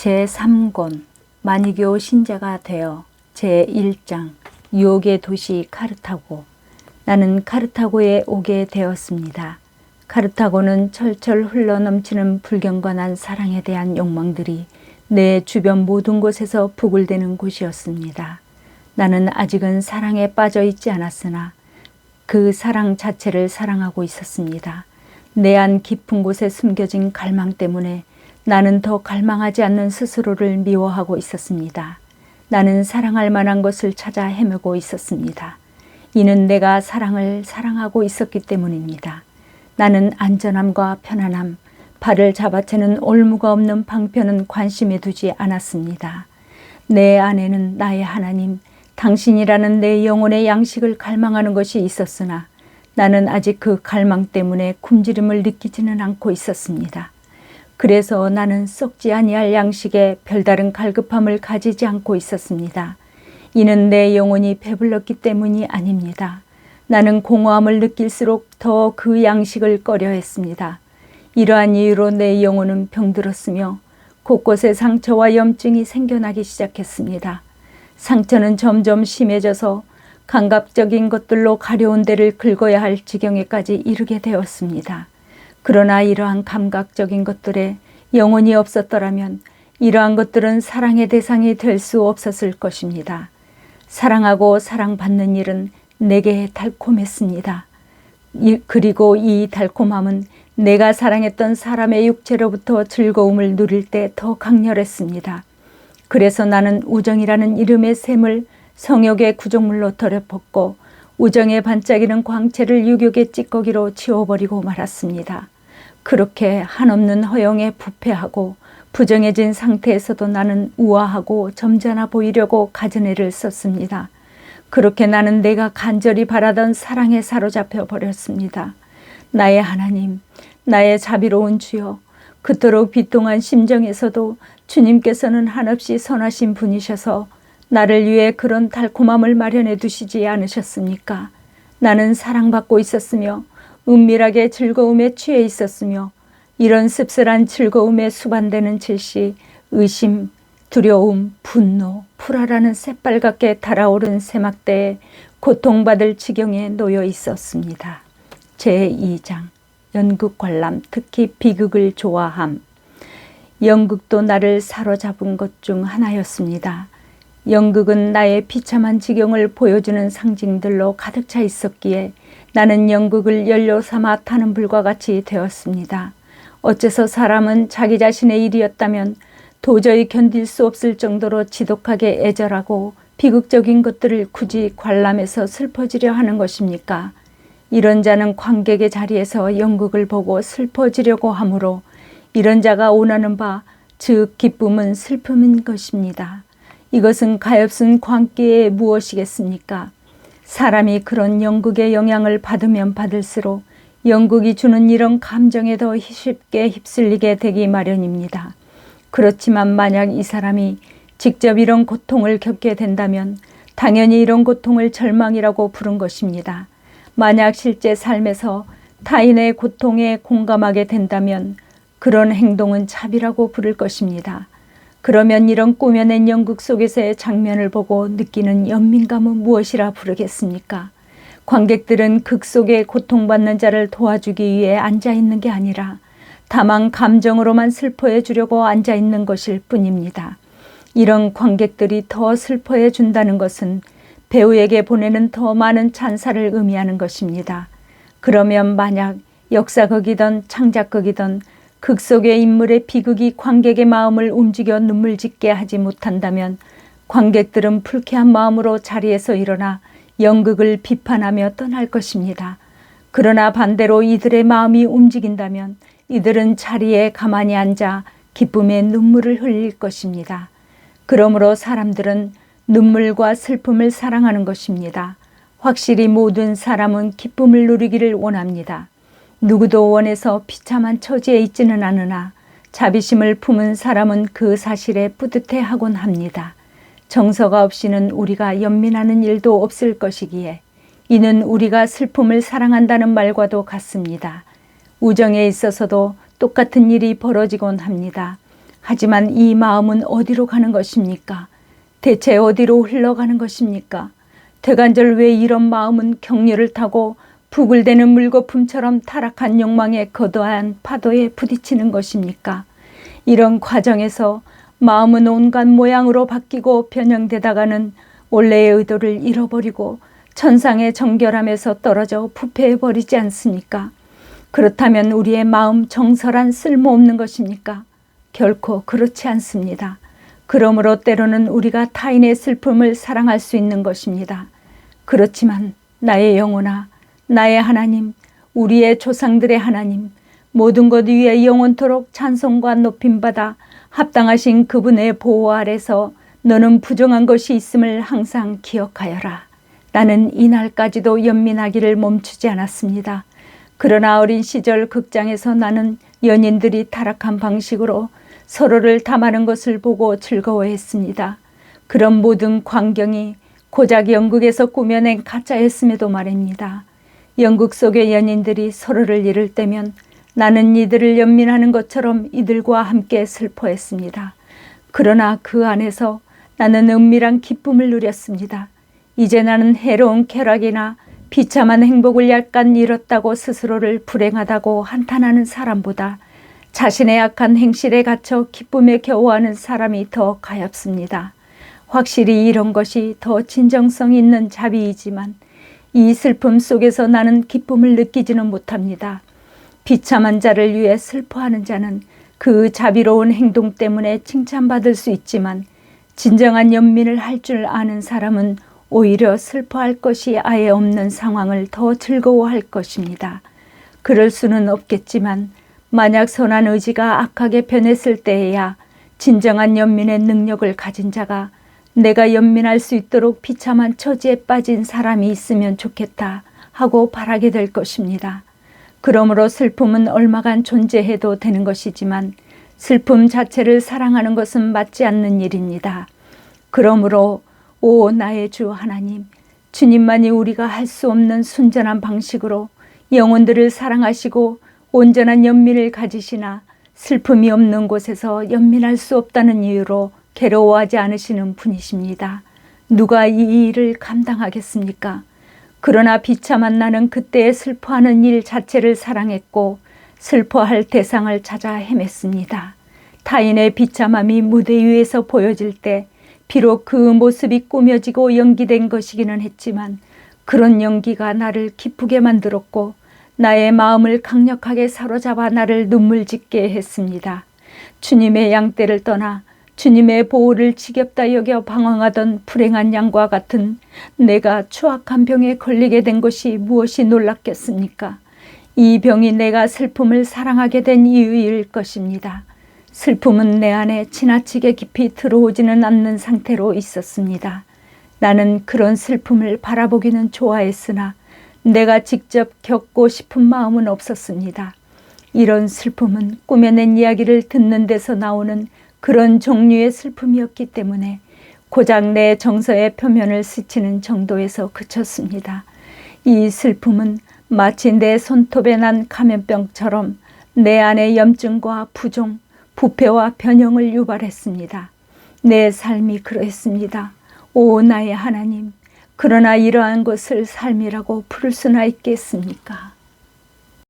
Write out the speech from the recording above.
제3권 만이교 신자가 되어 제1장 유혹의 도시 카르타고. 나는 카르타고에 오게 되었습니다. 카르타고는 철철 흘러넘치는 불경건한 사랑에 대한 욕망들이 내 주변 모든 곳에서 부글대는 곳이었습니다. 나는 아직은 사랑에 빠져 있지 않았으나 그 사랑 자체를 사랑하고 있었습니다. 내 안 깊은 곳에 숨겨진 갈망 때문에 나는 더 갈망하지 않는 스스로를 미워하고 있었습니다. 나는 사랑할 만한 것을 찾아 헤매고 있었습니다. 이는 내가 사랑을 사랑하고 있었기 때문입니다. 나는 안전함과 편안함, 발을 잡아채는 올무가 없는 방편은 관심에 두지 않았습니다. 내 안에는 나의 하나님, 당신이라는 내 영혼의 양식을 갈망하는 것이 있었으나 나는 아직 그 갈망 때문에 굶주림을 느끼지는 않고 있었습니다. 그래서 나는 썩지 아니할 양식에 별다른 갈급함을 가지지 않고 있었습니다. 이는 내 영혼이 배불렀기 때문이 아닙니다. 나는 공허함을 느낄수록 더 그 양식을 꺼려했습니다. 이러한 이유로 내 영혼은 병들었으며 곳곳에 상처와 염증이 생겨나기 시작했습니다. 상처는 점점 심해져서 감각적인 것들로 가려운 데를 긁어야 할 지경에까지 이르게 되었습니다. 그러나 이러한 감각적인 것들에 영혼이 없었더라면 이러한 것들은 사랑의 대상이 될 수 없었을 것입니다. 사랑하고 사랑받는 일은 내게 달콤했습니다. 그리고 이 달콤함은 내가 사랑했던 사람의 육체로부터 즐거움을 누릴 때 더 강렬했습니다. 그래서 나는 우정이라는 이름의 샘을 성욕의 구조물로 덜어벗고 우정의 반짝이는 광채를 유격의 찌꺼기로 지워버리고 말았습니다. 그렇게 한없는 허영에 부패하고 부정해진 상태에서도 나는 우아하고 점잖아 보이려고 가진 애를 썼습니다. 그렇게 나는 내가 간절히 바라던 사랑에 사로잡혀 버렸습니다. 나의 하나님, 나의 자비로운 주여, 그토록 비통한 심정에서도 주님께서는 한없이 선하신 분이셔서 나를 위해 그런 달콤함을 마련해 두시지 않으셨습니까? 나는 사랑받고 있었으며 은밀하게 즐거움에 취해 있었으며 이런 씁쓸한 즐거움에 수반되는 질시, 의심, 두려움, 분노, 불화라는 새빨갛게 달아오른 새막대에 고통받을 지경에 놓여 있었습니다. 제2장 연극 관람, 특히 비극을 좋아함. 연극도 나를 사로잡은 것 중 하나였습니다. 연극은 나의 비참한 지경을 보여주는 상징들로 가득 차 있었기에 나는 연극을 연료 삼아 타는 불과 같이 되었습니다. 어째서 사람은 자기 자신의 일이었다면 도저히 견딜 수 없을 정도로 지독하게 애절하고 비극적인 것들을 굳이 관람해서 슬퍼지려 하는 것입니까? 이런 자는 관객의 자리에서 연극을 보고 슬퍼지려고 하므로 이런 자가 원하는 바, 즉 기쁨은 슬픔인 것입니다. 이것은 가엾은 광기에 무엇이겠습니까? 사람이 그런 연극의 영향을 받으면 받을수록 연극이 주는 이런 감정에 더 쉽게 휩쓸리게 되기 마련입니다. 그렇지만 만약 이 사람이 직접 이런 고통을 겪게 된다면 당연히 이런 고통을 절망이라고 부른 것입니다. 만약 실제 삶에서 타인의 고통에 공감하게 된다면 그런 행동은 자비라고 부를 것입니다. 그러면 이런 꾸며낸 연극 속에서의 장면을 보고 느끼는 연민감은 무엇이라 부르겠습니까? 관객들은 극 속에 고통받는 자를 도와주기 위해 앉아있는 게 아니라 다만 감정으로만 슬퍼해 주려고 앉아있는 것일 뿐입니다. 이런 관객들이 더 슬퍼해 준다는 것은 배우에게 보내는 더 많은 찬사를 의미하는 것입니다. 그러면 만약 역사극이든 창작극이든 극 속의 인물의 비극이 관객의 마음을 움직여 눈물 짓게 하지 못한다면 관객들은 불쾌한 마음으로 자리에서 일어나 연극을 비판하며 떠날 것입니다. 그러나 반대로 이들의 마음이 움직인다면 이들은 자리에 가만히 앉아 기쁨의 눈물을 흘릴 것입니다. 그러므로 사람들은 눈물과 슬픔을 사랑하는 것입니다. 확실히 모든 사람은 기쁨을 누리기를 원합니다. 누구도 원해서 비참한 처지에 있지는 않으나 자비심을 품은 사람은 그 사실에 뿌듯해하곤 합니다. 정서가 없이는 우리가 연민하는 일도 없을 것이기에 이는 우리가 슬픔을 사랑한다는 말과도 같습니다. 우정에 있어서도 똑같은 일이 벌어지곤 합니다. 하지만 이 마음은 어디로 가는 것입니까? 대체 어디로 흘러가는 것입니까? 대간절 왜 이런 마음은 격려를 타고 부글대는 물거품처럼 타락한 욕망에 거대한 파도에 부딪히는 것입니까? 이런 과정에서 마음은 온갖 모양으로 바뀌고 변형되다가는 원래의 의도를 잃어버리고 천상의 정결함에서 떨어져 부패해버리지 않습니까? 그렇다면 우리의 마음 정설한 쓸모없는 것입니까? 결코 그렇지 않습니다. 그러므로 때로는 우리가 타인의 슬픔을 사랑할 수 있는 것입니다. 그렇지만 나의 영혼아, 나의 하나님, 우리의 조상들의 하나님, 모든 것 위에 영원토록 찬송과 높임받아 합당하신 그분의 보호 아래서 너는 부정한 것이 있음을 항상 기억하여라. 나는 이날까지도 연민하기를 멈추지 않았습니다. 그러나 어린 시절 극장에서 나는 연인들이 타락한 방식으로 서로를 탐하는 것을 보고 즐거워했습니다. 그런 모든 광경이 고작 연극에서 꾸며낸 가짜였음에도 말입니다. 연극 속의 연인들이 서로를 잃을 때면 나는 이들을 연민하는 것처럼 이들과 함께 슬퍼했습니다. 그러나 그 안에서 나는 은밀한 기쁨을 누렸습니다. 이제 나는 해로운 쾌락이나 비참한 행복을 약간 잃었다고 스스로를 불행하다고 한탄하는 사람보다 자신의 악한 행실에 갇혀 기쁨에 겨워하는 사람이 더 가엾습니다. 확실히 이런 것이 더 진정성 있는 자비이지만 이 슬픔 속에서 나는 기쁨을 느끼지는 못합니다. 비참한 자를 위해 슬퍼하는 자는 그 자비로운 행동 때문에 칭찬받을 수 있지만 진정한 연민을 할 줄 아는 사람은 오히려 슬퍼할 것이 아예 없는 상황을 더 즐거워할 것입니다. 그럴 수는 없겠지만 만약 선한 의지가 악하게 변했을 때에야 진정한 연민의 능력을 가진 자가 내가 연민할 수 있도록 비참한 처지에 빠진 사람이 있으면 좋겠다 하고 바라게 될 것입니다. 그러므로 슬픔은 얼마간 존재해도 되는 것이지만 슬픔 자체를 사랑하는 것은 맞지 않는 일입니다. 그러므로 오 나의 주 하나님, 주님만이 우리가 할 수 없는 순전한 방식으로 영혼들을 사랑하시고 온전한 연민을 가지시나 슬픔이 없는 곳에서 연민할 수 없다는 이유로 괴로워하지 않으시는 분이십니다. 누가 이 일을 감당하겠습니까? 그러나 비참한 나는 그때의 슬퍼하는 일 자체를 사랑했고 슬퍼할 대상을 찾아 헤맸습니다. 타인의 비참함이 무대 위에서 보여질 때 비록 그 모습이 꾸며지고 연기된 것이기는 했지만 그런 연기가 나를 기쁘게 만들었고 나의 마음을 강력하게 사로잡아 나를 눈물 짓게 했습니다. 주님의 양떼를 떠나 주님의 보호를 지겹다 여겨 방황하던 불행한 양과 같은 내가 추악한 병에 걸리게 된 것이 무엇이 놀랍겠습니까? 이 병이 내가 슬픔을 사랑하게 된 이유일 것입니다. 슬픔은 내 안에 지나치게 깊이 들어오지는 않는 상태로 있었습니다. 나는 그런 슬픔을 바라보기는 좋아했으나 내가 직접 겪고 싶은 마음은 없었습니다. 이런 슬픔은 꾸며낸 이야기를 듣는 데서 나오는 그런 종류의 슬픔이었기 때문에 고작 내 정서의 표면을 스치는 정도에서 그쳤습니다. 이 슬픔은 마치 내 손톱에 난 감염병처럼 내 안의 염증과 부종, 부패와 변형을 유발했습니다. 내 삶이 그러했습니다. 오 나의 하나님, 그러나 이러한 것을 삶이라고 부를 수나 있겠습니까?